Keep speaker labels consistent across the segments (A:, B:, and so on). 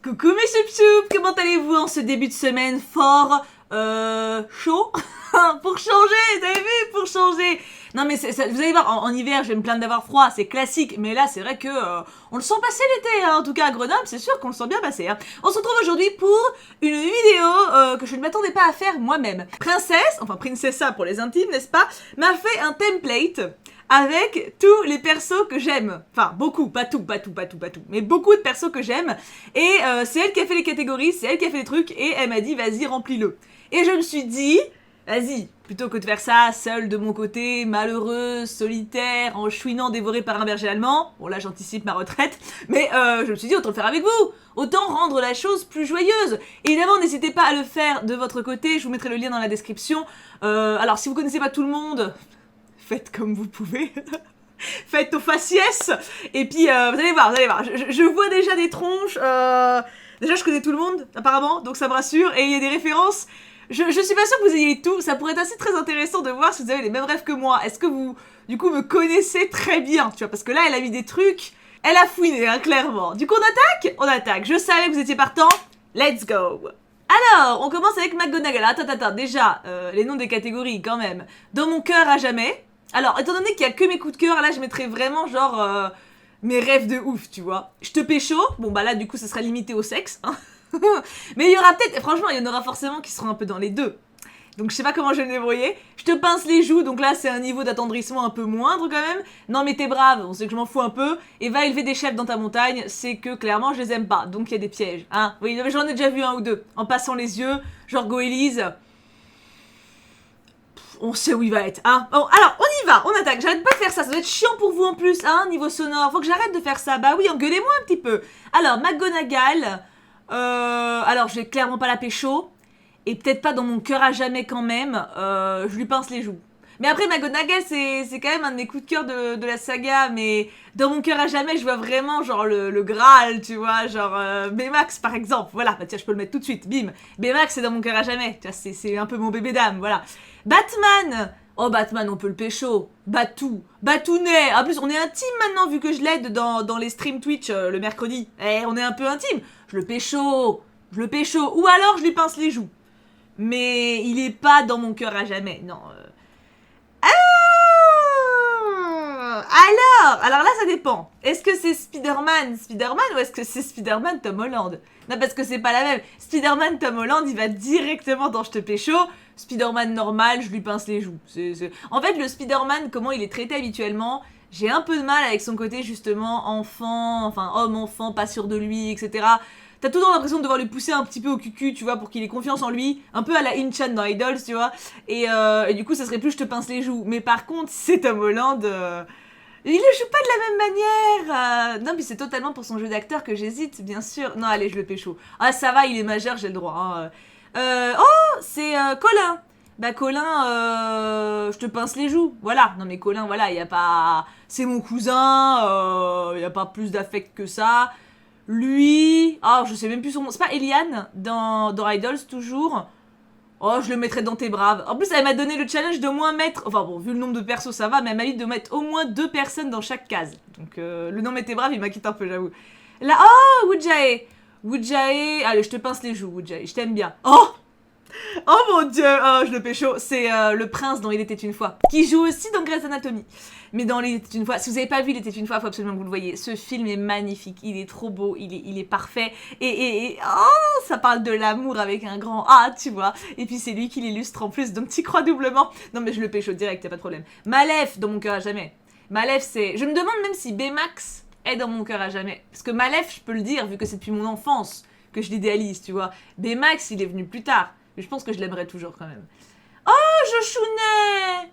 A: Coucou mes choup-choup, comment allez-vous en ce début de semaine fort chaud pour changer, vous avez vu, pour changer. Non mais vous allez voir, en hiver je vais me plaindre d'avoir froid, c'est classique, mais là c'est vrai que on le sent passer l'été, hein. En tout cas à Grenoble c'est sûr qu'on le sent bien passer. Hein. On se retrouve aujourd'hui pour une vidéo que je ne m'attendais pas à faire moi-même. Princessa pour les intimes, n'est-ce pas, m'a fait un template avec tous les persos que j'aime. Enfin, beaucoup, pas tout, mais beaucoup de persos que j'aime. Et c'est elle qui a fait les catégories, c'est elle qui a fait les trucs, et elle m'a dit, vas-y, remplis-le. Et je me suis dit, vas-y, plutôt que de faire ça seule de mon côté, malheureuse, solitaire, en chouinant dévorée par un berger allemand, bon là j'anticipe ma retraite, mais je me suis dit, autant le faire avec vous, autant rendre la chose plus joyeuse. Évidemment, n'hésitez pas à le faire de votre côté, je vous mettrai le lien dans la description. Alors, si vous connaissez pas tout le monde... faites comme vous pouvez, faites au faciès, et puis vous allez voir, je vois déjà des tronches, déjà je connais tout le monde apparemment, donc ça me rassure, et il y a des références, je suis pas sûre que vous ayez tout, ça pourrait être assez très intéressant de voir si vous avez les mêmes rêves que moi, est-ce que vous, du coup, me connaissez très bien, tu vois, parce que là elle a mis des trucs, elle a fouiné, hein, clairement, du coup on attaque, je savais que vous étiez partant, let's go. Alors, on commence avec McGonagall. Attends, déjà, les noms des catégories, quand même. Dans mon cœur à jamais. Alors, étant donné qu'il y a que mes coups de cœur, là, je mettrais vraiment, genre, mes rêves de ouf, tu vois. Je te pécho. Bon, bah là, du coup, ça sera limité au sexe. Hein. Mais il y aura peut-être, franchement, il y en aura forcément qui seront un peu dans les deux. Donc, je sais pas comment je vais me débrouiller. Je te pince les joues, donc là, c'est un niveau d'attendrissement un peu moindre, quand même. Non, mais t'es brave, on sait que je m'en fous un peu. Et va élever des chefs dans ta montagne, c'est que, clairement, je les aime pas. Donc, il y a des pièges, hein. Oui, j'en ai déjà vu un ou deux. En passant les yeux, genre Goélise. On sait où il va être, hein. Bon, alors, on y va, on attaque. J'arrête pas de faire ça, ça doit être chiant pour vous en plus, hein, niveau sonore. Faut que j'arrête de faire ça. Bah oui, engueulez-moi un petit peu. Alors, McGonagall. Alors, je vais clairement pas la pécho. Et peut-être pas dans mon cœur à jamais quand même. Je lui pince les joues. Mais après, McGonagall, c'est quand même un de mes coups de cœur de la saga. Mais dans mon cœur à jamais, je vois vraiment genre le Graal, tu vois. Genre Baymax, par exemple. Voilà, bah tiens, je peux le mettre tout de suite. Bim. Baymax, c'est dans mon cœur à jamais. Tu vois, c'est un peu mon bébé d'âme, voilà. Batman. Oh, Batman, on peut le pécho. Batounet. En plus, on est intime maintenant, vu que je l'aide dans les streams Twitch le mercredi. Eh, on est un peu intime. Je le pécho. Ou alors, je lui pince les joues. Mais il est pas dans mon cœur à jamais, non. Alors là ça dépend. Est-ce que c'est Spider-Man ou est-ce que c'est Spider-Man Tom Holland? Non, parce que c'est pas la même. Spider-Man Tom Holland, il va directement dans je te pécho. Spider-Man normal, je lui pince les joues. En fait, le Spider-Man, comment il est traité habituellement, j'ai un peu de mal avec son côté justement enfant, enfin homme-enfant, pas sûr de lui, etc. T'as toujours l'impression de devoir lui pousser un petit peu au cucu, tu vois, pour qu'il ait confiance en lui. Un peu à la In-chan dans Idols, tu vois. Et du coup, ça serait plus je te pince les joues. Mais par contre, si c'est Tom Holland... il le joue pas de la même manière. Non, mais c'est totalement pour son jeu d'acteur que j'hésite, bien sûr. Non, allez, je le pécho. Ah, ça va, il est majeur, j'ai le droit. Hein. Oh, c'est Colin. Bah, Colin, je te pince les joues. Voilà. Non, mais Colin, voilà, il y a pas... C'est mon cousin, il y a pas plus d'affect que ça. Lui... Ah, je sais même plus son nom. C'est pas Eliane dans Idols, toujours. Oh, je le mettrais dans tes braves. En plus, elle m'a donné le challenge d'au moins mettre... Enfin bon, vu le nombre de persos, ça va, mais elle m'a dit de mettre au moins 2 personnes dans chaque case. Donc, le nom tes braves, il m'inquiète un peu, j'avoue. Là, oh, Wujae. Allez, je te pince les joues, Wujae. Je t'aime bien. Oh mon dieu, oh, je le pécho. C'est le prince dans Il était une fois. Qui joue aussi dans Grey's Anatomy. Mais dans Il était une fois, si vous n'avez pas vu Il était une fois, il faut absolument que vous le voyez. Ce film est magnifique, il est trop beau, il est parfait. Et oh, ça parle de l'amour avec un grand A, tu vois. Et puis c'est lui qui l'illustre en plus, donc t'y crois doublement. Non mais je le pécho direct, y'a pas de problème. Malef, dans mon cœur à jamais. Malef, c'est... Je me demande même si Baymax est dans mon cœur à jamais. Parce que Malef, je peux le dire, vu que c'est depuis mon enfance que je l'idéalise, tu vois. Baymax, il est venu plus tard. Mais je pense que je l'aimerais toujours quand même. Oh, Joshounet!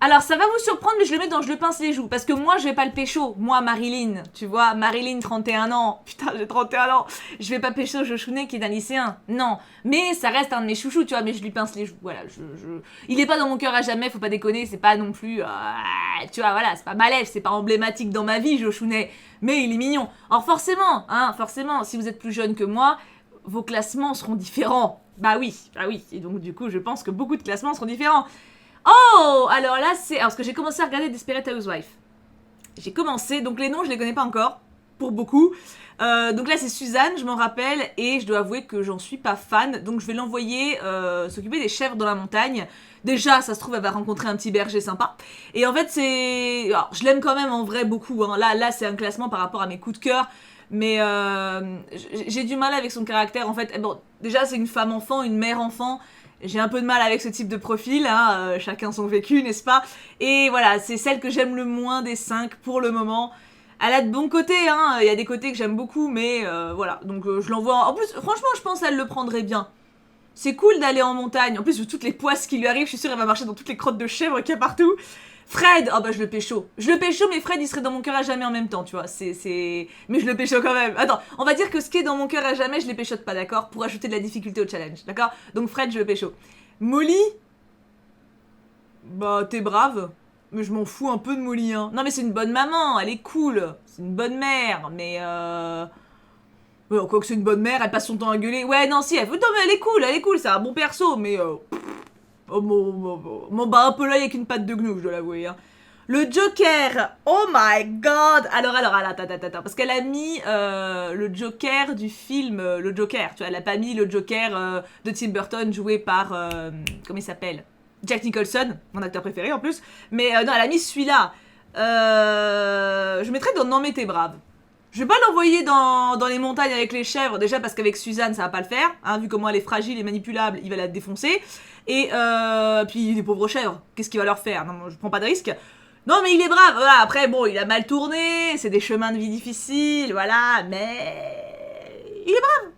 A: Alors, ça va vous surprendre, mais je le mets dans je le pince les joues. Parce que moi, je vais pas le pécho. Moi, Marilyn, tu vois, Marilyn, 31 ans. Putain, j'ai 31 ans. Je vais pas pécho Joshounet qui est un lycéen. Non. Mais ça reste un de mes chouchous, tu vois, mais je lui pince les joues. Voilà, il est pas dans mon cœur à jamais, faut pas déconner. C'est pas non plus... tu vois, voilà, c'est pas Malef, c'est pas emblématique dans ma vie, Joshounet. Mais il est mignon. Alors, forcément, si vous êtes plus jeune que moi, vos classements seront différents. Bah oui. Et donc, du coup, je pense que beaucoup de classements seront différents. Oh, alors là, c'est... Alors, parce que j'ai commencé à regarder Desperate Housewives. J'ai commencé, donc les noms, je les connais pas encore. pour beaucoup. Donc là c'est Suzanne, je m'en rappelle, et je dois avouer que j'en suis pas fan, donc je vais l'envoyer s'occuper des chèvres dans la montagne. Déjà, ça se trouve, elle va rencontrer un petit berger sympa. Et en fait, alors, je l'aime quand même en vrai beaucoup. Hein. Là, c'est un classement par rapport à mes coups de cœur. Mais j'ai du mal avec son caractère. En fait, bon, déjà, c'est une femme-enfant, une mère-enfant. J'ai un peu de mal avec ce type de profil. Hein. Chacun son vécu, n'est-ce pas? Et voilà, c'est celle que j'aime le moins des 5 pour le moment. Elle a de bons côtés, hein. Il y a des côtés que j'aime beaucoup, mais voilà. Donc je l'envoie. En plus, franchement, je pense qu'elle le prendrait bien. C'est cool d'aller en montagne. En plus, vu toutes les poisses qui lui arrivent, je suis sûre qu'elle va marcher dans toutes les crottes de chèvre qu'il y a partout. Fred, oh bah je le pécho. Je le pécho, mais Fred il serait dans mon cœur à jamais en même temps, tu vois. Mais je le pécho quand même. Attends, on va dire que ce qui est dans mon cœur à jamais, je les péchote pas, d'accord? Pour ajouter de la difficulté au challenge, d'accord? Donc Fred, je le pécho. Molly, bah t'es brave. Mais je m'en fous un peu de Molly, hein. Non mais c'est une bonne maman, elle est cool. C'est une bonne mère, mais ouais, quoi que c'est une bonne mère, elle passe son temps à gueuler. Ouais, non, si, non, mais elle est cool, c'est un bon perso, mais m'en bat un peu l'œil avec une patte de gnou, je dois l'avouer. Hein. Le Joker, oh my god. Alors, attends, parce qu'elle a mis le Joker du film Le Joker, tu vois, elle a pas mis le Joker de Tim Burton joué par, comment il s'appelle, Jack Nicholson, mon acteur préféré en plus, mais non, elle a mis celui-là. Je mettrais dans Non mais t'es brave. Je vais pas l'envoyer dans les montagnes avec les chèvres, déjà parce qu'avec Suzanne ça va pas le faire, hein, vu comment elle est fragile et manipulable, il va la défoncer. Et puis les pauvres chèvres, qu'est-ce qu'il va leur faire? Non, je prends pas de risque. Non mais il est brave, voilà, après bon, il a mal tourné, c'est des chemins de vie difficiles, voilà, mais... Il est brave,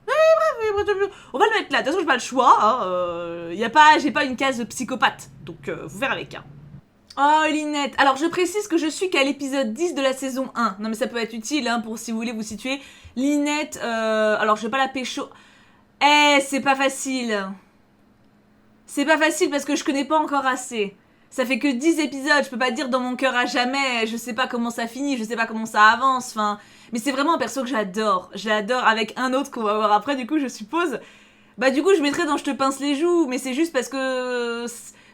A: on va le mettre là, de toute façon j'ai pas le choix, hein, j'ai pas une case de psychopathe, donc faut faire avec, hein. Oh, Linette. Alors, je précise que je suis qu'à l'épisode 10 de la saison 1. Non, mais ça peut être utile, hein, pour si vous voulez vous situer. Linette, alors, je vais pas la pécho. C'est pas facile. C'est pas facile parce que je connais pas encore assez. Ça fait que 10 épisodes, je peux pas dire dans mon cœur à jamais. Je sais pas comment ça finit, je sais pas comment ça avance, enfin... Mais c'est vraiment un perso que j'adore. Je l'adore avec un autre qu'on va voir après, du coup, je suppose. Bah, du coup, je mettrais dans Je te pince les joues, mais c'est juste parce que...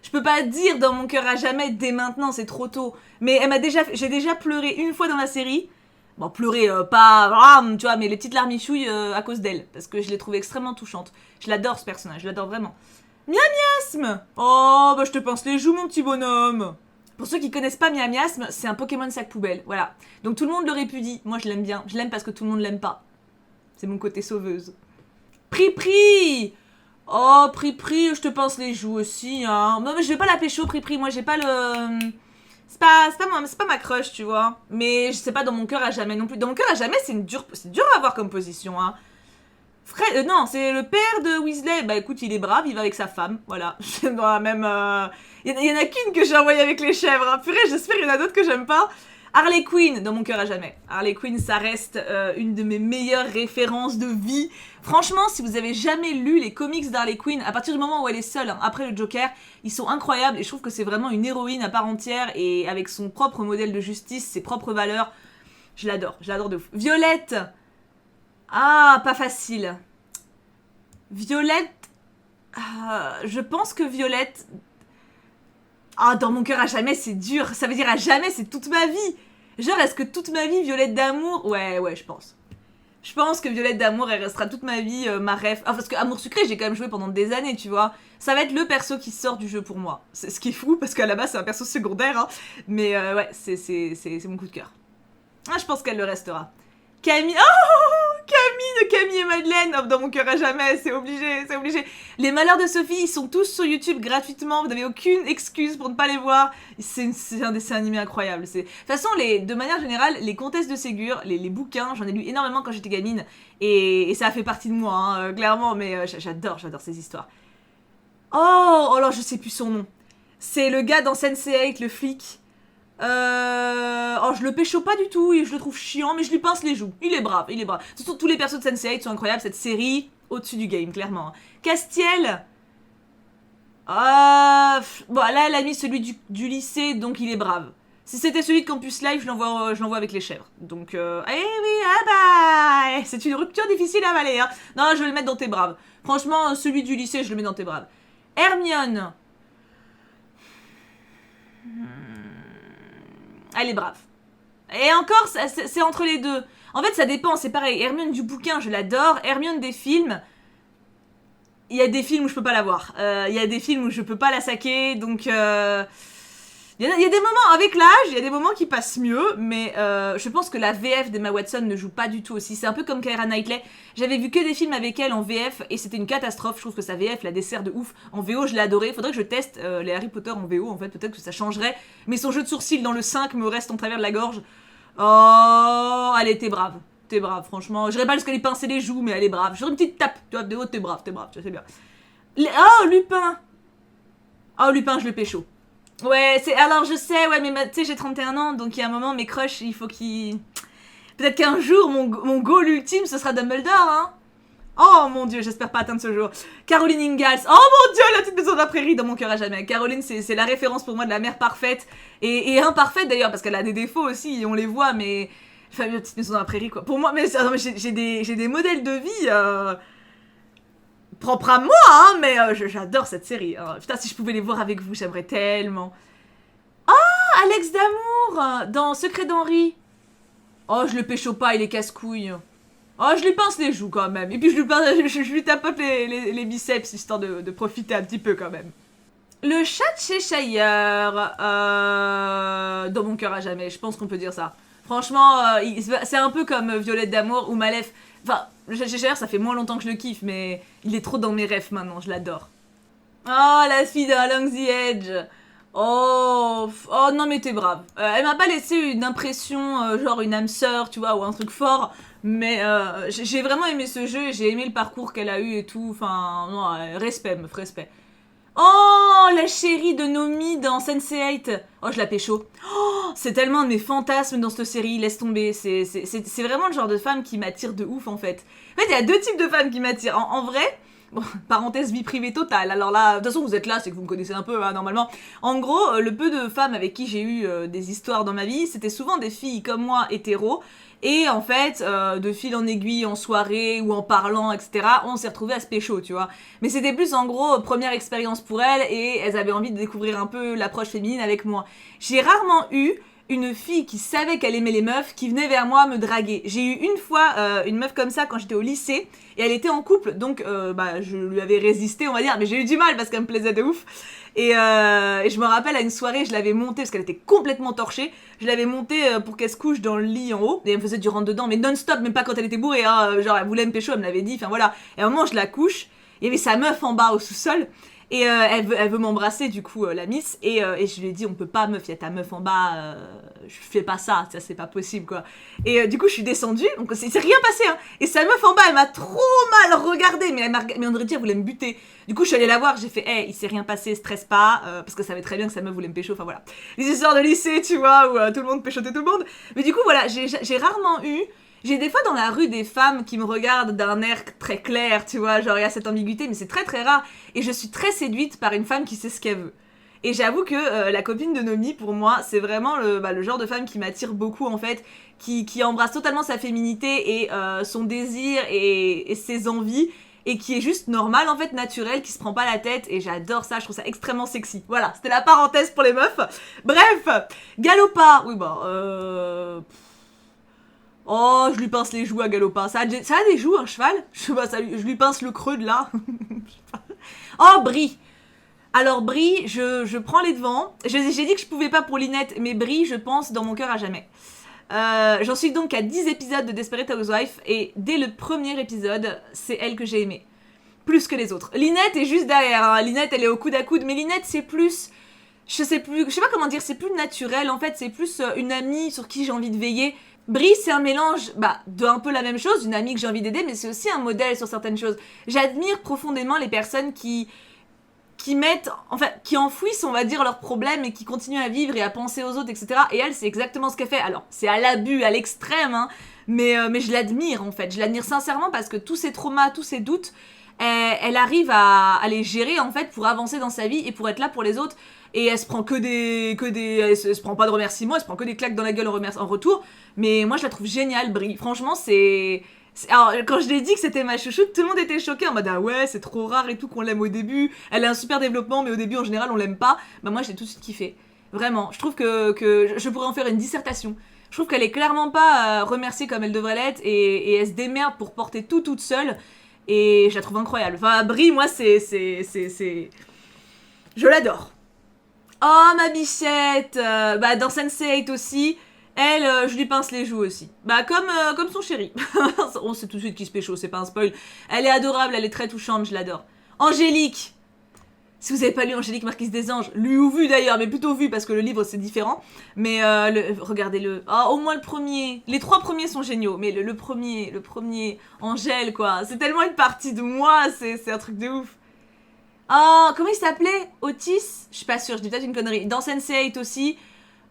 A: Je peux pas dire dans mon cœur à jamais dès maintenant, c'est trop tôt. Mais j'ai déjà pleuré une fois dans la série. Bon, pleurer, pas, tu vois, mais les petites larmichouilles à cause d'elle. Parce que je l'ai trouvée extrêmement touchante. Je l'adore ce personnage, je l'adore vraiment. Miasme. Oh, bah je te pince les joues, mon petit bonhomme. Pour ceux qui connaissent pas Miasme, c'est un Pokémon sac poubelle, voilà. Donc tout le monde le répudie. Moi je l'aime bien. Je l'aime parce que tout le monde l'aime pas. C'est mon côté sauveuse. Pri-Pri. Oh, Pri-Pri, je te pince les joues aussi, hein. Non, mais je vais pas la pécho, Pri-Pri. Moi, j'ai pas le... C'est pas ma crush, tu vois. Mais je sais pas dans mon cœur à jamais non plus. Dans mon cœur à jamais, c'est dur à avoir comme position, hein. Fred, non, c'est le père de Weasley. Bah écoute, il est brave, il va avec sa femme, voilà. Dans la même... Il y en a qu'une que j'ai envoyée avec les chèvres. Hein. Purée, j'espère qu'il y en a d'autres que j'aime pas. Harley Quinn, dans mon cœur à jamais. Harley Quinn, ça reste une de mes meilleures références de vie. Franchement, si vous avez jamais lu les comics d'Harley Quinn, à partir du moment où elle est seule, hein, après le Joker, ils sont incroyables et je trouve que c'est vraiment une héroïne à part entière et avec son propre modèle de justice, ses propres valeurs. Je l'adore de ouf. Violette. Ah, pas facile. Violette. Je pense que Violette... Ah, dans mon cœur à jamais, c'est dur. Ça veut dire à jamais, c'est toute ma vie. Genre, est-ce que toute ma vie, Violette d'amour... Ouais, je pense. Je pense que Violette d'amour, elle restera toute ma vie ma ref. Ah, parce que Amour sucré, j'ai quand même joué pendant des années, tu vois. Ça va être le perso qui sort du jeu pour moi. C'est ce qui est fou, parce qu'à la base, c'est un perso secondaire, hein. Mais ouais, c'est mon coup de cœur. Ah, je pense qu'elle le restera. Camille... Oh, Camille de Camille et Madeleine. Oh, dans mon cœur à jamais, c'est obligé. Les malheurs de Sophie, ils sont tous sur YouTube gratuitement. Vous n'avez aucune excuse pour ne pas les voir. C'est un dessin animé incroyable. De toute façon, de manière générale, les comtesses de Ségur, les bouquins, j'en ai lu énormément quand j'étais gamine. Et ça a fait partie de moi, hein, clairement. Mais j'adore ces histoires. Oh là, je sais plus son nom. C'est le gars dans Sense8, le flic. Oh, je le pécho pas du tout et je le trouve chiant, mais je lui pince les joues. Il est brave. Tous les persos de Sense8 sont incroyables. Cette série, au-dessus du game, clairement. Castiel. Bon, là, elle a mis celui du lycée, donc il est brave. Si c'était celui de Campus Live, je l'envoie avec les chèvres. Donc, c'est une rupture difficile à avaler, hein. Non, je vais le mettre dans tes braves. Franchement, celui du lycée, je le mets dans tes braves. Hermione. Elle est brave. Et encore, c'est entre les deux. En fait, ça dépend, c'est pareil. Hermione du bouquin, je l'adore. Hermione des films, il y a des films où je peux pas la voir. Il y a des films où je peux pas la saquer, donc... Il y a des moments, avec l'âge, il y a des moments qui passent mieux, mais je pense que la VF d'Emma Watson ne joue pas du tout aussi. C'est un peu comme Keira Knightley. J'avais vu que des films avec elle en VF et c'était une catastrophe. Je trouve que sa VF la dessert de ouf. En VO, je l'ai adoré. Faudrait que je teste les Harry Potter en VO, en fait. Peut-être que ça changerait. Mais son jeu de sourcils dans le 5 me reste en travers de la gorge. Oh, allez, t'es brave. T'es brave, franchement. Je dirais pas jusqu'à lui pincer les joues, mais elle est brave. J'aurais une petite tape. Tu vois, de haut, t'es brave, tu sais bien. Oh, Lupin. Oh, Lupin, je le pécho. Ouais, c'est... Alors, je sais, ouais, mais tu sais, j'ai 31 ans, donc il y a un moment, mes crushs, il faut qu'ils... Peut-être qu'un jour, mon goal ultime, ce sera Dumbledore, hein. Oh mon dieu, j'espère pas atteindre ce jour. Caroline Ingalls. Oh mon dieu, la petite maison de la prairie dans mon cœur à jamais. Caroline, c'est la référence pour moi de la mère parfaite. Et imparfaite d'ailleurs, parce qu'elle a des défauts aussi, on les voit, mais... Enfin, la petite maison de la prairie, quoi. Pour moi, mais j'ai des modèles de vie... propre à moi, hein, mais j'adore cette série. Hein. Putain, si je pouvais les voir avec vous, j'aimerais tellement. Oh, Alex d'Amour dans Secret d'Henri. Oh, je le pécho pas, il est casse-couille. Oh, je lui pince les joues quand même. Et puis je lui tapote les biceps, histoire de profiter un petit peu quand même. Le chat de Cheshire, dans mon cœur à jamais, je pense qu'on peut dire ça. Franchement, c'est un peu comme Violette d'Amour ou Malef. Enfin, le chat de Cheshire, ça fait moins longtemps que je le kiffe, mais il est trop dans mes rêves maintenant, je l'adore. Oh, la fille d'Along the Edge. Oh non mais t'es brave. Elle m'a pas laissé une impression, genre une âme sœur, tu vois, ou un truc fort. Mais j'ai vraiment aimé ce jeu et j'ai aimé le parcours qu'elle a eu et tout. Enfin, non, respect, meuf, respect. Oh, la chérie de Nomi dans Sense8. Oh, je la pécho. Oh, c'est tellement un de mes fantasmes dans cette série, laisse tomber. C'est vraiment le genre de femme qui m'attire de ouf, en fait. En fait, il y a deux types de femmes qui m'attirent. En vrai, bon, parenthèse vie privée totale. Alors là, de toute façon, vous êtes là, c'est que vous me connaissez un peu, hein, normalement. En gros, le peu de femmes avec qui j'ai eu des histoires dans ma vie, c'était souvent des filles comme moi, hétéros. Et en fait, de fil en aiguille, en soirée ou en parlant, etc., on s'est retrouvés à se pécho, tu vois. Mais c'était plus en gros première expérience pour elles et elles avaient envie de découvrir un peu l'approche féminine avec moi. J'ai rarement eu une fille qui savait qu'elle aimait les meufs qui venait vers moi me draguer. J'ai eu une fois une meuf comme ça quand j'étais au lycée et elle était en couple, donc je lui avais résisté, on va dire, mais j'ai eu du mal parce qu'elle me plaisait de ouf. Et je me rappelle à une soirée, je l'avais montée parce qu'elle était complètement torchée. Je l'avais montée pour qu'elle se couche dans le lit en haut et elle me faisait du rentre dedans, mais non-stop, même pas quand elle était bourrée. Hein, genre elle voulait me pécho, elle me l'avait dit. Enfin voilà. Et à un moment, je la couche. Il y avait sa meuf en bas au sous-sol. Et elle veut m'embrasser du coup la miss et je lui ai dit on peut pas meuf, il y a ta meuf en bas, je fais pas ça c'est pas possible quoi. Et du coup je suis descendue, donc c'est rien passé hein. Et sa meuf en bas elle m'a trop mal regardée, mais on aurait dit elle voulait me buter. Du coup je suis allée la voir, j'ai fait hey, il s'est rien passé, stresse pas, parce que ça savait très bien que sa meuf voulait me pécho, enfin voilà. Les histoires de lycée tu vois, où tout le monde péchotait tout le monde. Mais du coup voilà, j'ai rarement eu... J'ai des fois dans la rue des femmes qui me regardent d'un air très clair, tu vois, genre il y a cette ambiguïté, mais c'est très très rare. Et je suis très séduite par une femme qui sait ce qu'elle veut. Et j'avoue que la copine de Nomi, pour moi, c'est vraiment le genre de femme qui m'attire beaucoup en fait, qui embrasse totalement sa féminité et son désir et ses envies, et qui est juste normale en fait, naturelle, qui se prend pas la tête, et j'adore ça, je trouve ça extrêmement sexy. Voilà, c'était la parenthèse pour les meufs. Bref, Galopin, oui bah oh, je lui pince les joues à Galopin. Ça a des joues, un cheval? Je sais pas, je lui pince le creux de là. Oh, Brie. Alors, Brie, je prends les devants. J'ai dit que je pouvais pas pour Linette, mais Brie, je pense, dans mon cœur à jamais. J'en suis donc à 10 épisodes de Desperate Housewives, et dès le premier épisode, c'est elle que j'ai aimée. Plus que les autres. Linette est juste derrière, hein. Linette, elle est au coude à coude, mais Linette, c'est plus... Je sais pas comment dire, c'est plus naturel, en fait, c'est plus une amie sur qui j'ai envie de veiller. Brie, c'est un mélange de un peu la même chose, une amie que j'ai envie d'aider, mais c'est aussi un modèle sur certaines choses. J'admire profondément les personnes qui mettent, enfin, qui enfouissent, on va dire, leurs problèmes et qui continuent à vivre et à penser aux autres, etc. Et elle, c'est exactement ce qu'elle fait. Alors, c'est à l'abus, à l'extrême, hein, mais je l'admire, en fait. Je l'admire sincèrement parce que tous ces traumas, tous ces doutes, elle arrive à les gérer, en fait, pour avancer dans sa vie et pour être là pour les autres. Et elle se prend elle se prend pas de remerciements, elle se prend que des claques dans la gueule en retour. Mais moi, je la trouve géniale, Brie. Franchement, alors, quand je l'ai dit que c'était ma chouchoute, tout le monde était choqué en mode ah ouais, c'est trop rare et tout qu'on l'aime au début. Elle a un super développement, mais au début, en général, on l'aime pas. Bah, moi, j'ai tout de suite kiffé. Vraiment. Je trouve que je pourrais en faire une dissertation. Je trouve qu'elle est clairement pas remerciée comme elle devrait l'être et elle se démerde pour porter tout toute seule. Et je la trouve incroyable. Enfin, Brie, moi, je l'adore. Oh, ma bichette bah, dans Sense8 aussi, elle, je lui pince les joues aussi. Bah, comme son chéri. On sait tout de suite qui se pécho, c'est pas un spoil. Elle est adorable, elle est très touchante, je l'adore. Angélique. Si vous avez pas lu Angélique Marquise des Anges, lu ou vu d'ailleurs, mais plutôt vu parce que le livre c'est différent. Mais regardez-le. Oh, au moins le premier. Les 3 premiers sont géniaux, mais le premier, Angèle quoi. C'est tellement une partie de moi, c'est un truc de ouf. Oh, comment il s'appelait Otis. Je suis pas sûre, je dis peut-être une connerie. Dans Sense8 aussi.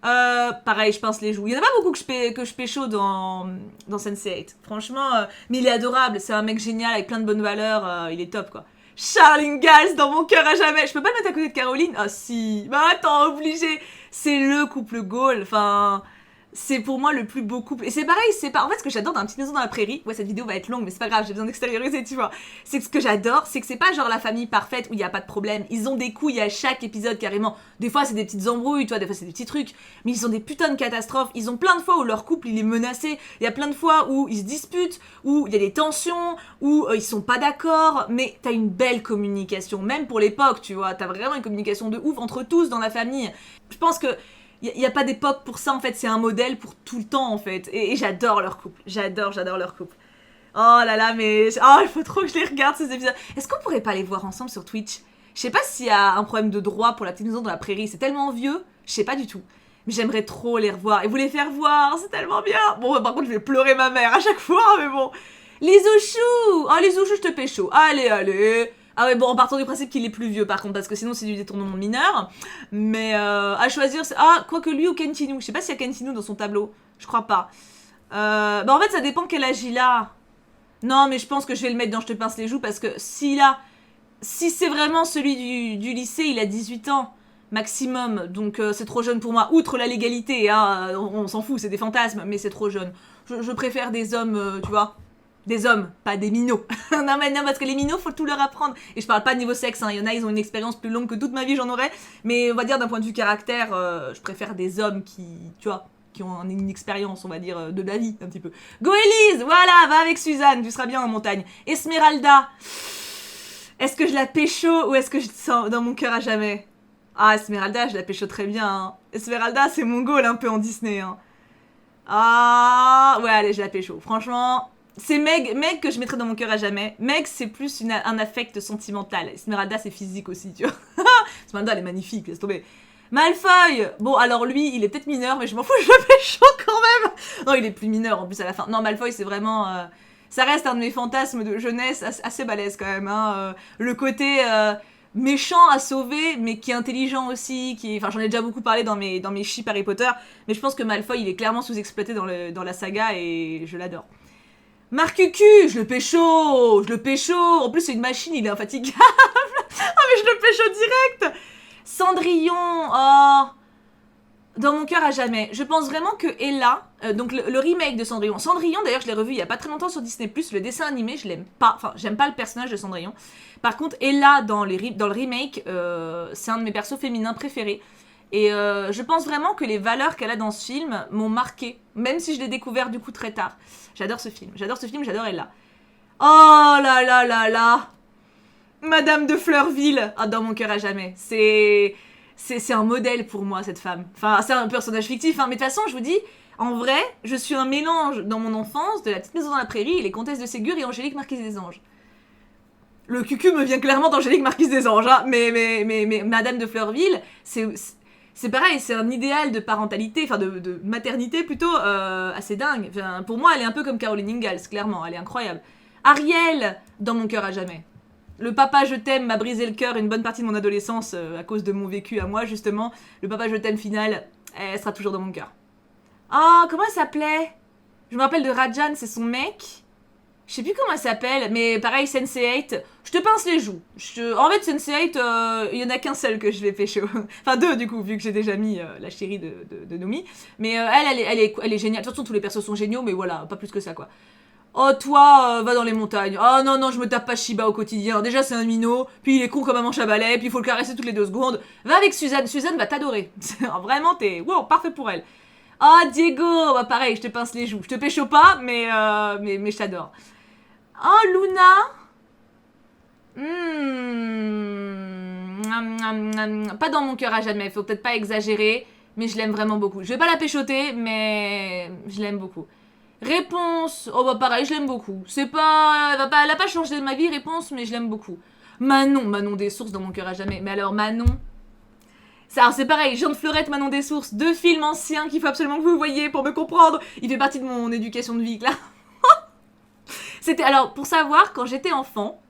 A: Pareil, je pince les joues. Il y en a pas beaucoup que je pécho dans Sense8. Franchement, mais il est adorable. C'est un mec génial avec plein de bonnes valeurs. Il est top quoi. Charles Ingalls dans mon cœur à jamais. Je peux pas le mettre à côté de Caroline. Ah si. Bah attends, obligé. C'est le couple Gaulle. Enfin, c'est pour moi le plus beau couple. Et c'est pareil, c'est pas. En fait, ce que j'adore dans Une petite maison dans la prairie. Ouais, cette vidéo va être longue, mais c'est pas grave. J'ai besoin d'extérioriser, tu vois. C'est que ce que j'adore, c'est que c'est pas genre la famille parfaite où il y a pas de problème. Ils ont des couilles à chaque épisode carrément. Des fois, c'est des petites embrouilles, tu vois. Des fois, c'est des petits trucs. Mais ils ont des putains de catastrophes. Ils ont plein de fois où leur couple il est menacé. Il y a plein de fois où ils se disputent, où il y a des tensions, où ils sont pas d'accord. Mais t'as une belle communication, même pour l'époque, tu vois. T'as vraiment une communication de ouf entre tous dans la famille. Je pense que il n'y a pas d'époque pour ça, en fait, c'est un modèle pour tout le temps, en fait. Et j'adore leur couple. J'adore leur couple. Oh là là, mais... Oh, il faut trop que je les regarde, ces épisodes. Est-ce qu'on pourrait pas les voir ensemble sur Twitch? Je sais pas s'il y a un problème de droit pour La Petite Maison dans la Prairie. C'est tellement vieux, je sais pas du tout. Mais j'aimerais trop les revoir. Et vous les faire voir, c'est tellement bien. Bon, bah, par contre, je vais pleurer ma mère à chaque fois, mais bon. Les Ouchous. Oh, les Ouchous, je te pécho. Allez, allez. Ah ouais, bon, en partant du principe qu'il est plus vieux, par contre, parce que sinon, c'est du détournement mineur. Mais à choisir... Ah, quoique lui ou Kentinu. Je sais pas s'il y a Kentinu dans son tableau. Je crois pas. Bah, en fait, ça dépend quel âge il a. Non, mais je pense que je vais le mettre dans Je te pince les joues, parce que s'il a... Si c'est vraiment celui du lycée, il a 18 ans. Maximum. Donc, c'est trop jeune pour moi. Outre la légalité, hein, on s'en fout, c'est des fantasmes, mais c'est trop jeune. Je préfère des hommes, tu vois... Des hommes, pas des minots. Non, mais non, parce que les minots, faut tout leur apprendre. Et je parle pas de niveau sexe, hein. Il y en a, ils ont une expérience plus longue que toute ma vie, j'en aurais. Mais on va dire, d'un point de vue caractère, je préfère des hommes qui, tu vois, qui ont une expérience, on va dire, de la vie, un petit peu. Go Elise, voilà, va avec Suzanne, tu seras bien en montagne. Esmeralda, est-ce que je la pécho ou est-ce que je sens dans mon cœur à jamais? Ah, Esmeralda, je la pécho très bien, hein. Esmeralda, c'est mon goal un peu en Disney, hein. Ah, ouais, allez, je la pécho. Franchement... C'est Meg que je mettrais dans mon cœur à jamais. Meg, c'est plus un affect sentimental. Esmeralda, c'est physique aussi, tu vois. Esmeralda, elle est magnifique, laisse tomber. Malfoy. Bon, alors lui, il est peut-être mineur, mais je m'en fous, je le fais chaud quand même. Non, il est plus mineur en plus à la fin. Non, Malfoy, c'est vraiment... ça reste un de mes fantasmes de jeunesse assez balèze quand même. Hein. Le côté méchant à sauver, mais qui est intelligent aussi. Enfin, j'en ai déjà beaucoup parlé dans mes chips Harry Potter, mais je pense que Malfoy, il est clairement sous-exploité dans la saga et je l'adore. Marcucu, je le pécho. En plus, c'est une machine, il est infatigable. Ah, mais je le pécho direct. Cendrillon, oh, dans mon cœur à jamais. Je pense vraiment que Ella, donc le remake de Cendrillon. Cendrillon, d'ailleurs, je l'ai revu il y a pas très longtemps sur Disney+. Le dessin animé, je l'aime pas. Enfin, j'aime pas le personnage de Cendrillon. Par contre, Ella, dans le remake, c'est un de mes persos féminins préférés. Et je pense vraiment que les valeurs qu'elle a dans ce film m'ont marqué, même si je l'ai découvert du coup très tard. J'adore ce film, j'adore Ella. Oh là là là là, Madame de Fleurville, ah, dans mon cœur à jamais. C'est un modèle pour moi, cette femme. Enfin, c'est un personnage fictif, hein, mais de toute façon, je vous dis, en vrai, je suis un mélange dans mon enfance de La Petite Maison dans la Prairie, Les Comtesses de Ségur et Angélique Marquise des Anges. Le cucu me vient clairement d'Angélique Marquise des Anges, hein, mais Madame de Fleurville, c'est pareil, c'est un idéal de parentalité, enfin de maternité plutôt, assez dingue. Enfin, pour moi, elle est un peu comme Caroline Ingalls, clairement, elle est incroyable. Ariel, dans mon cœur à jamais. Le papa je t'aime m'a brisé le cœur une bonne partie de mon adolescence à cause de mon vécu à moi, justement. Le papa je t'aime final, elle sera toujours dans mon cœur. Ah, comment elle s'appelait? Je me rappelle de Rajan, c'est son mec. Je sais plus comment elle s'appelle, mais pareil, Sense8, je te pince les joues. En fait, Sense8, il y en a qu'un seul que je vais pécho. Enfin, 2 du coup, vu que j'ai déjà mis la chérie de Nomi. Mais elle est géniale. De toute façon, tous les persos sont géniaux, mais voilà, pas plus que ça, quoi. Oh, toi, va dans les montagnes. Oh non, non, je me tape pas Shiba au quotidien. Déjà, c'est un minot, puis il est con comme un manche à balai, puis il faut le caresser toutes les 2 secondes. Va avec Suzanne, Suzanne va t'adorer. Vraiment, t'es wow, parfait pour elle. Oh, Diego, bah pareil, je te pince les joues. Je te pécho pas, mais je t'adore. Oh, Luna. Pas dans mon cœur à jamais, faut peut-être pas exagérer, mais je l'aime vraiment beaucoup. Je vais pas la péchoter, mais je l'aime beaucoup. Réponse, oh bah pareil, je l'aime beaucoup. C'est pas, elle a pas changé de ma vie, réponse, mais je l'aime beaucoup. Manon des sources dans mon cœur à jamais. Mais alors Manon, alors c'est pareil, Jean de Fleurette, Manon des sources, 2 films anciens qu'il faut absolument que vous voyez pour me comprendre. Il fait partie de mon éducation de vie, là. C'était, alors pour savoir, quand j'étais enfant,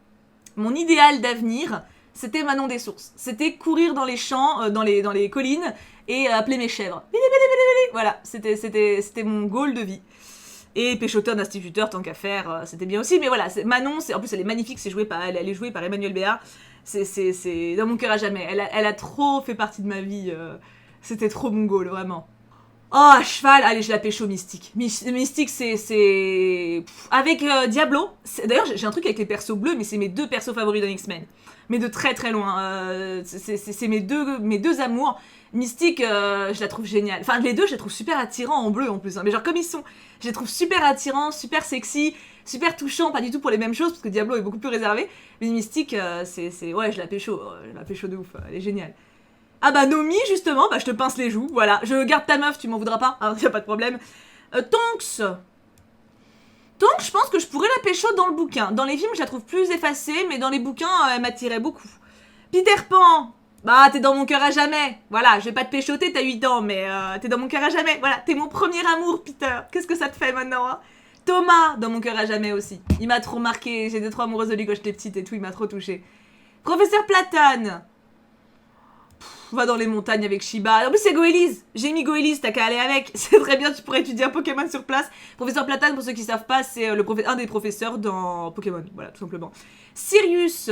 A: mon idéal d'avenir, c'était Manon des sources. C'était courir dans les champs, dans les collines, et appeler mes chèvres. Voilà, c'était mon goal de vie. Et péchoteur d'instituteur, tant qu'à faire, c'était bien aussi. Mais voilà, Manon, en plus elle est magnifique, elle est jouée par Emmanuel Béard. C'est dans mon cœur à jamais. Elle a trop fait partie de ma vie. C'était trop mon goal, vraiment. Oh, à cheval, allez, je la pécho Mystique. Mystique, c'est... Avec Diablo. D'ailleurs, j'ai un truc avec les persos bleus, mais c'est mes 2 persos favoris dans X-Men. Mais de très très loin. C'est mes deux amours. Mystique, je la trouve géniale. Enfin, les deux, je les trouve super attirants en bleu en plus. Hein. Mais genre, comme ils sont, je les trouve super attirants, super sexy, super touchants, pas du tout pour les mêmes choses, parce que Diablo est beaucoup plus réservé. Mais Mystique, ouais, je la pécho de ouf. Elle est géniale. Ah bah Nomi, justement, bah je te pince les joues, voilà. Je garde ta meuf, tu m'en voudras pas, hein, y a pas de problème. Tonks. Tonks, je pense que je pourrais la pécho dans le bouquin. Dans les films, je la trouve plus effacée, mais dans les bouquins, elle m'attirait beaucoup. Peter Pan. Bah, t'es dans mon cœur à jamais. Voilà, je vais pas te péchoter, t'as 8 ans, mais t'es dans mon cœur à jamais. Voilà, t'es mon premier amour, Peter. Qu'est-ce que ça te fait maintenant, hein? Thomas, dans mon cœur à jamais aussi. Il m'a trop marqué, j'étais trop amoureuse de lui quand j'étais petite et tout, il m'a trop touchée. Professeur Platane. Va dans les montagnes avec Shiba. En plus, c'est Goélise. J'ai mis Goélise, t'as qu'à aller avec. C'est très bien, tu pourrais étudier un Pokémon sur place. Professeur Platane, pour ceux qui savent pas, c'est un des professeurs dans Pokémon. Voilà, tout simplement. Sirius.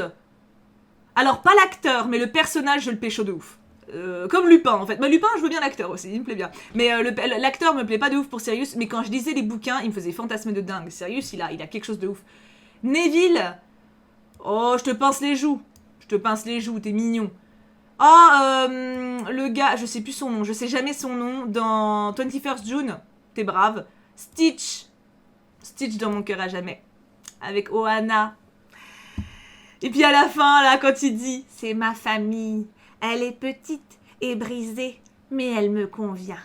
A: Alors, pas l'acteur, mais le personnage, je le pécho de ouf. Comme Lupin, en fait. Mais Lupin, je veux bien l'acteur aussi, il me plaît bien. Mais l'acteur me plaît pas de ouf pour Sirius. Mais quand je lisais les bouquins, il me faisait fantasmer de dingue. Sirius, il a quelque chose de ouf. Neville. Oh, je te pince les joues. Je te pince les joues, t'es mignon. Oh, le gars, je sais plus son nom, je sais jamais son nom, dans 21st June, t'es brave. Stitch. Stitch dans mon cœur à jamais. Avec Ohana. Et puis à la fin, là, quand il dit « C'est ma famille, elle est petite et brisée, mais elle me convient.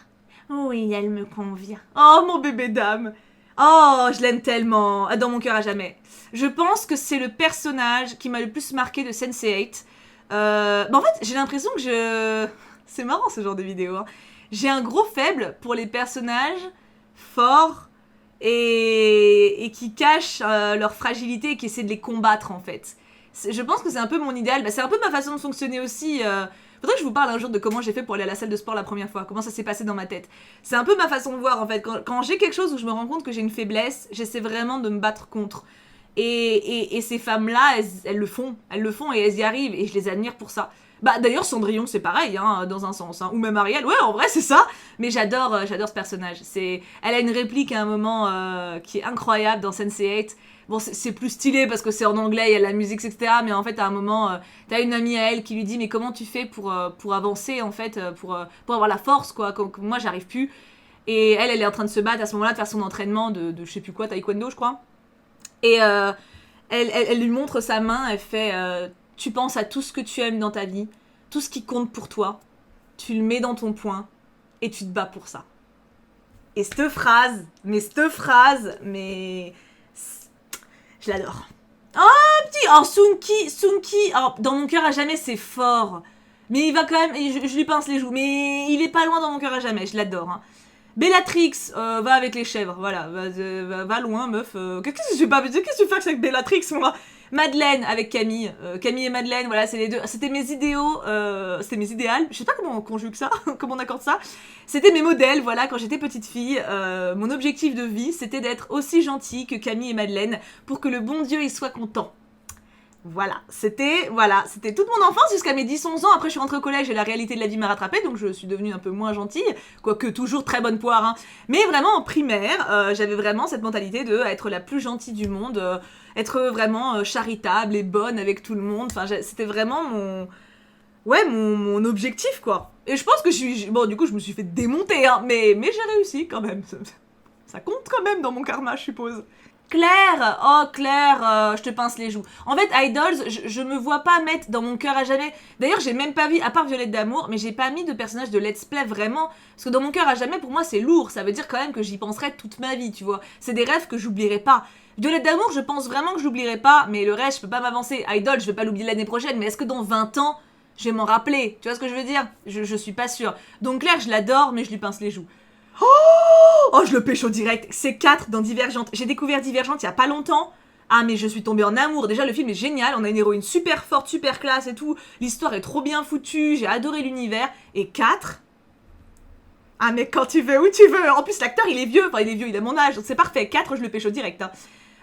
A: Oui, elle me convient. » Oh, mon bébé dame. Oh, je l'aime tellement. Dans mon cœur à jamais. Je pense que c'est le personnage qui m'a le plus marqué de Sense8. Bah en fait, j'ai l'impression que c'est marrant ce genre de vidéo. Hein. J'ai un gros faible pour les personnages forts et qui cachent leur fragilité et qui essaient de les combattre en fait. Je pense que c'est un peu mon idéal. Bah, c'est un peu ma façon de fonctionner aussi. Faudrait que je vous parle un jour de comment j'ai fait pour aller à la salle de sport la première fois. Comment ça s'est passé dans ma tête. C'est un peu ma façon de voir en fait. Quand j'ai quelque chose où je me rends compte que j'ai une faiblesse, j'essaie vraiment de me battre contre. Et ces femmes-là, elles le font et elles y arrivent, et je les admire pour ça. Bah d'ailleurs Cendrillon c'est pareil, hein, dans un sens, hein. Ou même Ariel, ouais en vrai c'est ça, mais j'adore ce personnage. Elle a une réplique à un moment qui est incroyable dans Sense8. Bon c'est plus stylé parce que c'est en anglais, il y a la musique etc. Mais en fait à un moment, t'as une amie à elle qui lui dit mais comment tu fais pour avancer en fait, pour avoir la force quoi, comme moi j'arrive plus. Et elle est en train de se battre à ce moment-là, de faire son entraînement de je sais plus quoi, taekwondo je crois. Et elle lui montre sa main, elle fait tu penses à tout ce que tu aimes dans ta vie, tout ce qui compte pour toi, tu le mets dans ton poing et tu te bats pour ça. Et cette phrase, je l'adore. Oh Sunki, alors, dans mon cœur à jamais c'est fort, mais il va quand même, je lui pince les joues, mais il est pas loin dans mon cœur à jamais, je l'adore. Hein. Bellatrix, va avec les chèvres, voilà, va loin, meuf. Qu'est-ce que tu fais avec Bellatrix, moi? Madeleine avec Camille, Camille et Madeleine, voilà, c'est les deux. C'était mes idéaux, c'était mes idéales. Je sais pas comment on conjugue ça, comment on accorde ça. C'était mes modèles, voilà, quand j'étais petite fille. Mon objectif de vie, c'était d'être aussi gentille que Camille et Madeleine pour que le bon Dieu y soit content. Voilà, c'était toute mon enfance jusqu'à mes 10-11 ans. Après, je suis rentrée au collège et la réalité de la vie m'a rattrapée, donc je suis devenue un peu moins gentille, quoique toujours très bonne poire. Hein. Mais vraiment, en primaire, j'avais vraiment cette mentalité de être la plus gentille du monde, être vraiment charitable et bonne avec tout le monde. Enfin, c'était vraiment ouais, mon objectif, quoi. Et je pense que bon, du coup, je me suis fait démonter, hein, mais j'ai réussi, quand même. Ça compte, quand même, dans mon karma, je suppose. Claire, oh Claire, je te pince les joues. En fait, Idols, je me vois pas mettre dans mon cœur à jamais. D'ailleurs, j'ai même pas vu, à part Violette d'amour, mais j'ai pas mis de personnage de let's play vraiment. Parce que dans mon cœur à jamais, pour moi, c'est lourd. Ça veut dire quand même que j'y penserai toute ma vie, tu vois. C'est des rêves que j'oublierai pas. Violette d'amour, je pense vraiment que j'oublierai pas, mais le reste, je peux pas m'avancer. Idols, je vais pas l'oublier l'année prochaine, mais est-ce que dans 20 ans, je vais m'en rappeler? Tu vois ce que je veux dire? Je suis pas sûre. Donc Claire, je l'adore, mais je lui pince les joues. Oh, je le pêche au direct. C'est 4 dans Divergente. J'ai découvert Divergente il y a pas longtemps. Ah, mais je suis tombée en amour. Déjà, le film est génial. On a une héroïne super forte, super classe et tout. L'histoire est trop bien foutue. J'ai adoré l'univers. Et 4. Ah, mais quand tu veux, où tu veux. En plus, l'acteur, il est vieux. Enfin, il est vieux, il a mon âge. Donc, c'est parfait. 4, je le pêche au direct. Hein.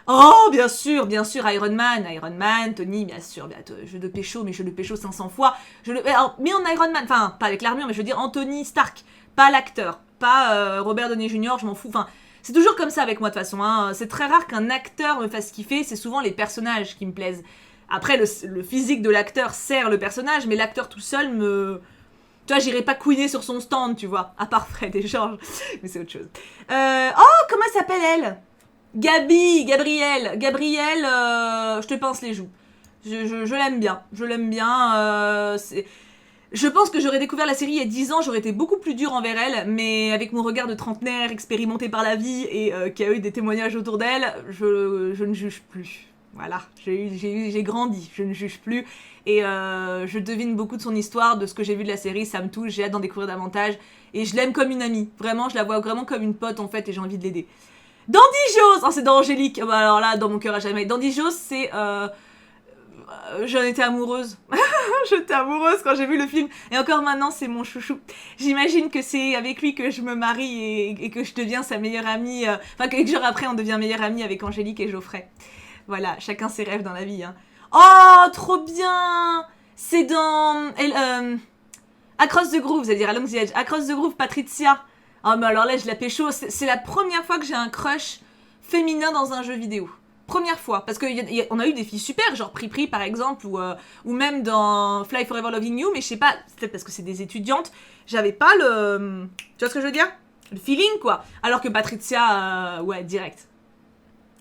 A: Oh, bien sûr, Iron Man, Tony, bien sûr, je le pécho, mais je le pécho 500 fois. Mais en Iron Man, enfin, pas avec l'armure, mais je veux dire Anthony Stark, pas l'acteur, pas Robert Downey Jr., je m'en fous, enfin, c'est toujours comme ça avec moi de toute façon, hein. C'est très rare qu'un acteur me fasse kiffer, c'est souvent les personnages qui me plaisent. Après, le physique de l'acteur sert le personnage, mais l'acteur tout seul me... Tu vois, j'irai pas couiner sur son stand, tu vois, à part Fred et George, mais c'est autre chose. Oh, comment s'appelle elle? Gabrielle, je te pince les joues. Je l'aime bien, je pense que j'aurais découvert la série il y a 10 ans, j'aurais été beaucoup plus dure envers elle, mais avec mon regard de trentenaire expérimenté par la vie et qui a eu des témoignages autour d'elle, je ne juge plus. Voilà, j'ai grandi, je ne juge plus et je devine beaucoup de son histoire, de ce que j'ai vu de la série, ça me touche, j'ai hâte d'en découvrir davantage et je l'aime comme une amie, vraiment, je la vois vraiment comme une pote en fait et j'ai envie de l'aider. Dandy Jones, oh, c'est dans Angélique. Bah alors là, dans mon cœur à jamais. Dandy Jones, c'est j'en étais amoureuse. J'étais amoureuse quand j'ai vu le film. Et encore maintenant, c'est mon chouchou. J'imagine que c'est avec lui que je me marie et que je deviens sa meilleure amie. Enfin, quelques jours après, on devient meilleure amie avec Angélique et Geoffrey. Voilà, chacun ses rêves dans la vie. Hein. Oh, trop bien. C'est dans Across the Groove, c'est-à-dire Along the Edge. Across the Groove, Patricia. Ah, mais alors là, je la pécho. C'est la première fois que j'ai un crush féminin dans un jeu vidéo. Première fois. Parce qu'on a eu des filles super, genre Pri par exemple, ou même dans Fly Forever Loving You, mais je sais pas, c'est peut-être parce que c'est des étudiantes, j'avais pas le... Tu vois ce que je veux dire? Le feeling, quoi. Alors que Patricia, ouais, direct.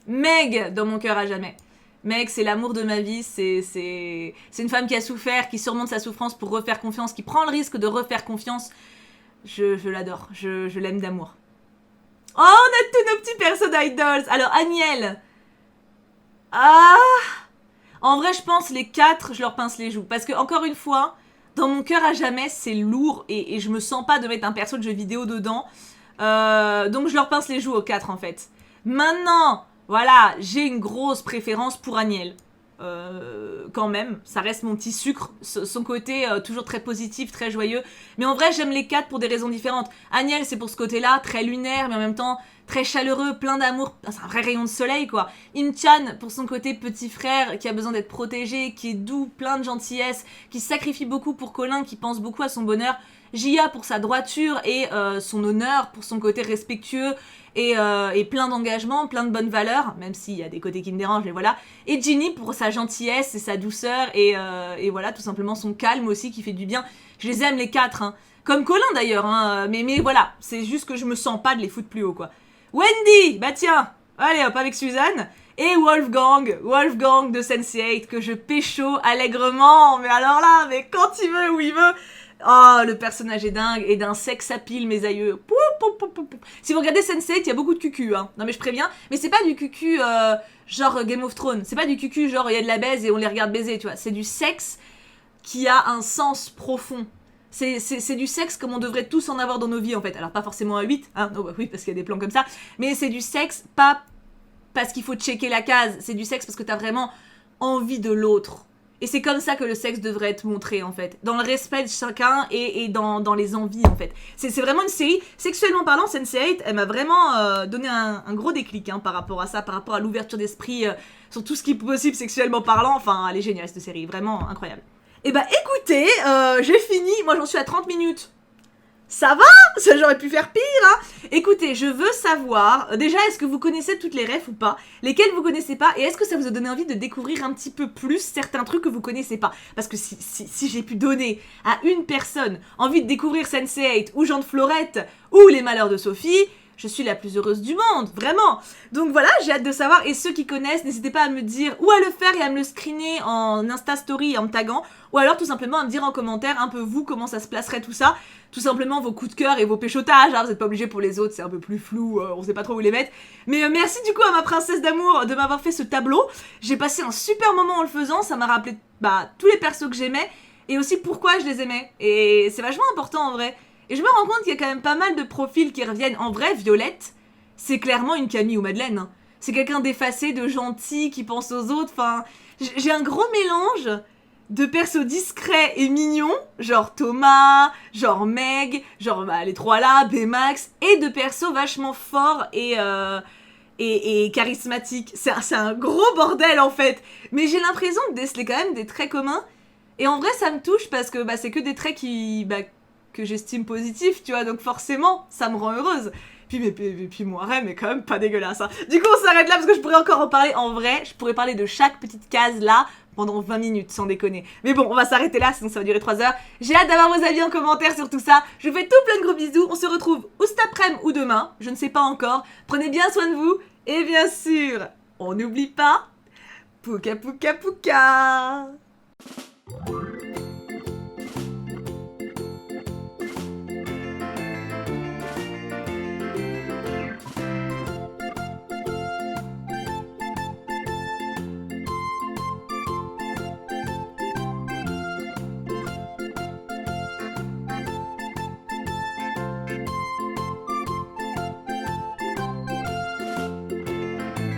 A: Meg, dans mon cœur à jamais. Meg, c'est l'amour de ma vie, c'est une femme qui a souffert, qui surmonte sa souffrance pour refaire confiance, qui prend le risque de refaire confiance. Je l'adore, je l'aime d'amour. Oh, on a tous nos petits persos d'idols. Alors, Aniel. Ah. En vrai, je pense les 4, je leur pince les joues. Parce que, encore une fois, dans mon cœur à jamais, c'est lourd et je me sens pas de mettre un perso de jeu vidéo dedans. Donc, je leur pince les joues aux 4, en fait. Maintenant, voilà, j'ai une grosse préférence pour Aniel. Quand même, ça reste mon petit sucre, son côté toujours très positif, très joyeux, mais en vrai j'aime les 4 pour des raisons différentes. Aniel c'est pour ce côté là, très lunaire mais en même temps très chaleureux, plein d'amour, c'est un vrai rayon de soleil quoi. Im-chan pour son côté petit frère qui a besoin d'être protégé, qui est doux, plein de gentillesse, qui se sacrifie beaucoup pour Colin, qui pense beaucoup à son bonheur. Jia pour sa droiture et son honneur, pour son côté respectueux et plein d'engagement, plein de bonnes valeurs, même s'il y a des côtés qui me dérangent, mais voilà. Et Ginny pour sa gentillesse et sa douceur et voilà, tout simplement son calme aussi qui fait du bien. Je les aime les 4, hein. Comme Colin d'ailleurs, hein. Mais voilà, c'est juste que je me sens pas de les foutre plus haut, quoi. Wendy, bah tiens, allez hop, avec Suzanne. Et Wolfgang de Sense8, que je pécho allègrement, mais alors là, mais quand il veut, où il veut. Oh, le personnage est dingue, et d'un sex appeal, mes aïeux. Si vous regardez Sense8, il y a beaucoup de cucu, hein. Non mais je préviens, mais c'est pas du cucu genre Game of Thrones, c'est pas du cucu genre il y a de la baise et on les regarde baiser, tu vois. C'est du sexe qui a un sens profond. C'est du sexe comme on devrait tous en avoir dans nos vies, en fait. Alors pas forcément à 8, hein, non, bah oui, parce qu'il y a des plans comme ça, mais c'est du sexe, pas parce qu'il faut checker la case, c'est du sexe parce que t'as vraiment envie de l'autre. Et c'est comme ça que le sexe devrait être montré, en fait. Dans le respect de chacun et dans les envies, en fait. C'est vraiment une série, sexuellement parlant, Sense8, elle m'a vraiment donné un gros déclic hein, par rapport à ça, par rapport à l'ouverture d'esprit sur tout ce qui est possible sexuellement parlant. Enfin, elle est géniale, cette série, vraiment incroyable. Et bah écoutez, j'ai fini, moi j'en suis à 30 minutes Ça va? Ça, j'aurais pu faire pire, hein. Écoutez, je veux savoir, déjà, est-ce que vous connaissez toutes les refs ou pas? Lesquelles vous connaissez pas? Et est-ce que ça vous a donné envie de découvrir un petit peu plus certains trucs que vous connaissez pas? Parce que si j'ai pu donner à une personne envie de découvrir Sense8 ou Jean de Florette ou Les Malheurs de Sophie, je suis la plus heureuse du monde, vraiment. Donc voilà, j'ai hâte de savoir. Et ceux qui connaissent, n'hésitez pas à me dire ou à le faire et à me le screener en Insta Story en me taguant, ou alors tout simplement à me dire en commentaire un peu vous comment ça se placerait tout ça. Tout simplement vos coups de cœur et vos péchotages, hein, vous n'êtes pas obligés pour les autres, c'est un peu plus flou, on sait pas trop où les mettre. Mais merci du coup à ma princesse d'amour de m'avoir fait ce tableau. J'ai passé un super moment en le faisant, ça m'a rappelé tous les persos que j'aimais et aussi pourquoi je les aimais. Et c'est vachement important en vrai. Et je me rends compte qu'il y a quand même pas mal de profils qui reviennent. En vrai, Violette, c'est clairement une Camille ou Madeleine. Hein. C'est quelqu'un d'effacé, de gentil, qui pense aux autres. Enfin, j'ai un gros mélange de persos discrets et mignons, genre Thomas, genre Meg, genre les trois là, Baymax, et de persos vachement forts et charismatiques. C'est un gros bordel en fait. Mais j'ai l'impression de déceler quand même des traits communs. Et en vrai, ça me touche parce que c'est que des traits que j'estime positifs, tu vois, donc forcément, ça me rend heureuse. Puis moi, Rem est quand même pas dégueulasse. Hein. Du coup, on s'arrête là parce que je pourrais encore en parler. En vrai, je pourrais parler de chaque petite case là pendant 20 minutes, sans déconner. Mais bon, on va s'arrêter là, sinon ça va durer 3 heures. J'ai hâte d'avoir vos avis en commentaire sur tout ça. Je vous fais tout plein de gros bisous. On se retrouve ou cet après-midi ou demain, je ne sais pas encore. Prenez bien soin de vous. Et bien sûr, on n'oublie pas, pouka pouka pouka.